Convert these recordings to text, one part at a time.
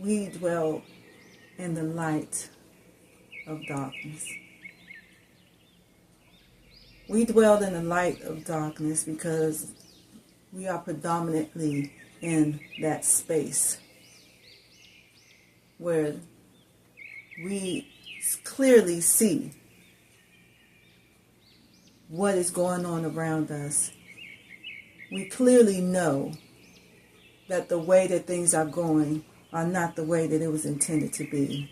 we dwell in the light of darkness. We dwell in the light of darkness because we are predominantly in that space where we clearly see what is going on around us. We clearly know that the way that things are going are not the way that it was intended to be.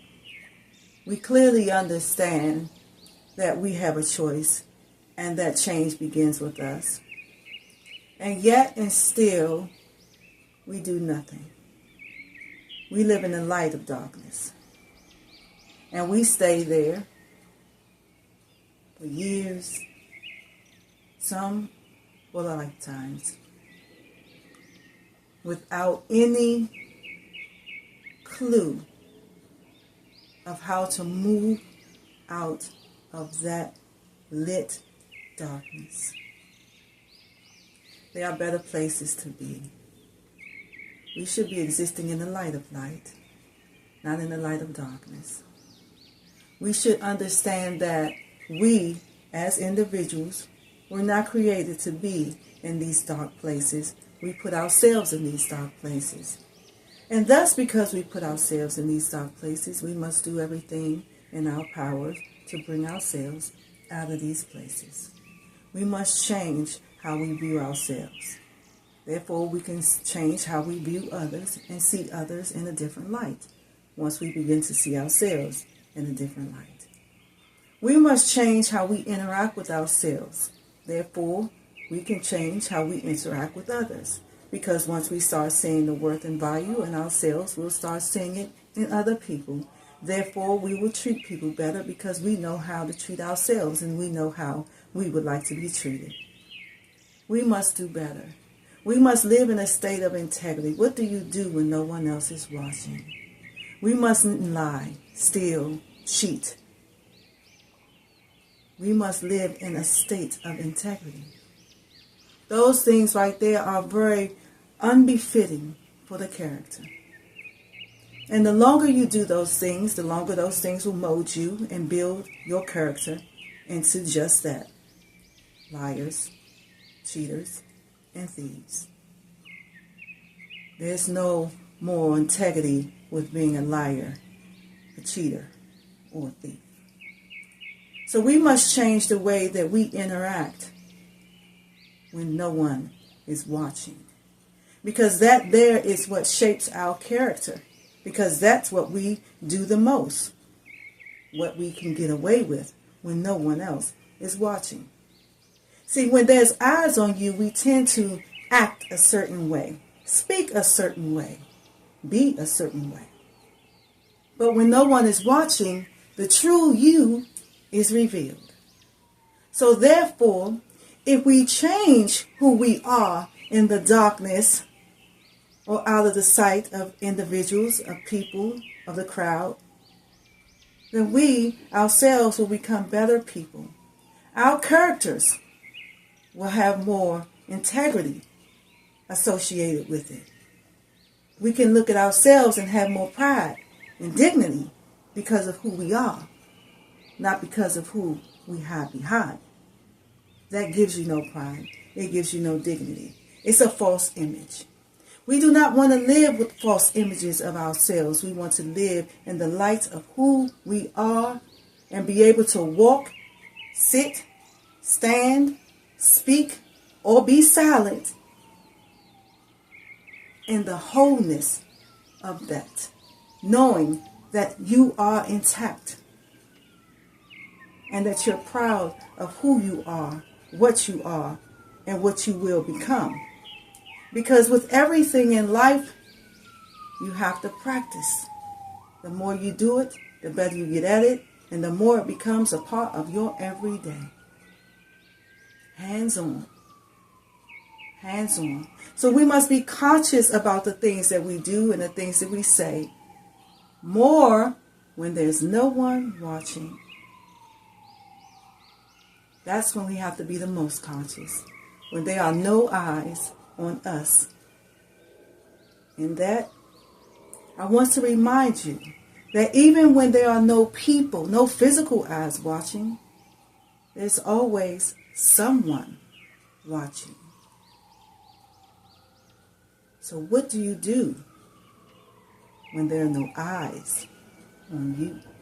We clearly understand that we have a choice and that change begins with us. And yet and still, we do nothing. We live in the light of darkness. And we stay there for years, some for lifetimes, without any clue of how to move out of that lit darkness. There are better places to be. We should be existing in the light of light, not in the light of darkness. We should understand that we, as individuals, were not created to be in these dark places. We put ourselves in these dark places. And thus, because we put ourselves in these dark places, we must do everything in our power to bring ourselves out of these places. We must change how we view ourselves. Therefore, we can change how we view others and see others in a different light once we begin to see ourselves in a different light. We must change how we interact with ourselves. Therefore, we can change how we interact with others. Because once we start seeing the worth and value in ourselves, we'll start seeing it in other people. Therefore, we will treat people better because we know how to treat ourselves and we know how we would like to be treated. We must do better. We must live in a state of integrity. What do you do when no one else is watching? We mustn't lie, steal, cheat. We must live in a state of integrity. Those things right there are very unbefitting for the character. And the longer you do those things, the longer those things will mold you and build your character into just that. Liars, cheaters, and thieves. There's no more integrity with being a liar, a cheater, or a thief. So we must change the way that we interact when no one is watching. Because that there is what shapes our character. Because that's what we do the most. What we can get away with when no one else is watching. See, when there's eyes on you, we tend to act a certain way, speak a certain way, be a certain way. But when no one is watching, the true you is revealed. So therefore, if we change who we are in the darkness or out of the sight of individuals, of people, of the crowd, then we ourselves will become better people. Our characters will have more integrity associated with it. We can look at ourselves and have more pride and dignity because of who we are, not because of who we hide behind. That gives you no pride. It gives you no dignity. It's a false image. We do not want to live with false images of ourselves. We want to live in the light of who we are and be able to walk, sit, stand, speak, or be silent in the wholeness of that, knowing that you are intact and that you're proud of who you are, what you are, and what you will become. Because with everything in life, you have to practice. The more you do it, the better you get at it, and the more it becomes a part of your everyday. Hands on. Hands on. So we must be conscious about the things that we do and the things that we say. More when there's no one watching. That's when we have to be the most conscious. When there are no eyes on us. And that I want to remind you that even when there are no people, no physical eyes watching, there's always someone watching. So what do you do when there are no eyes on you?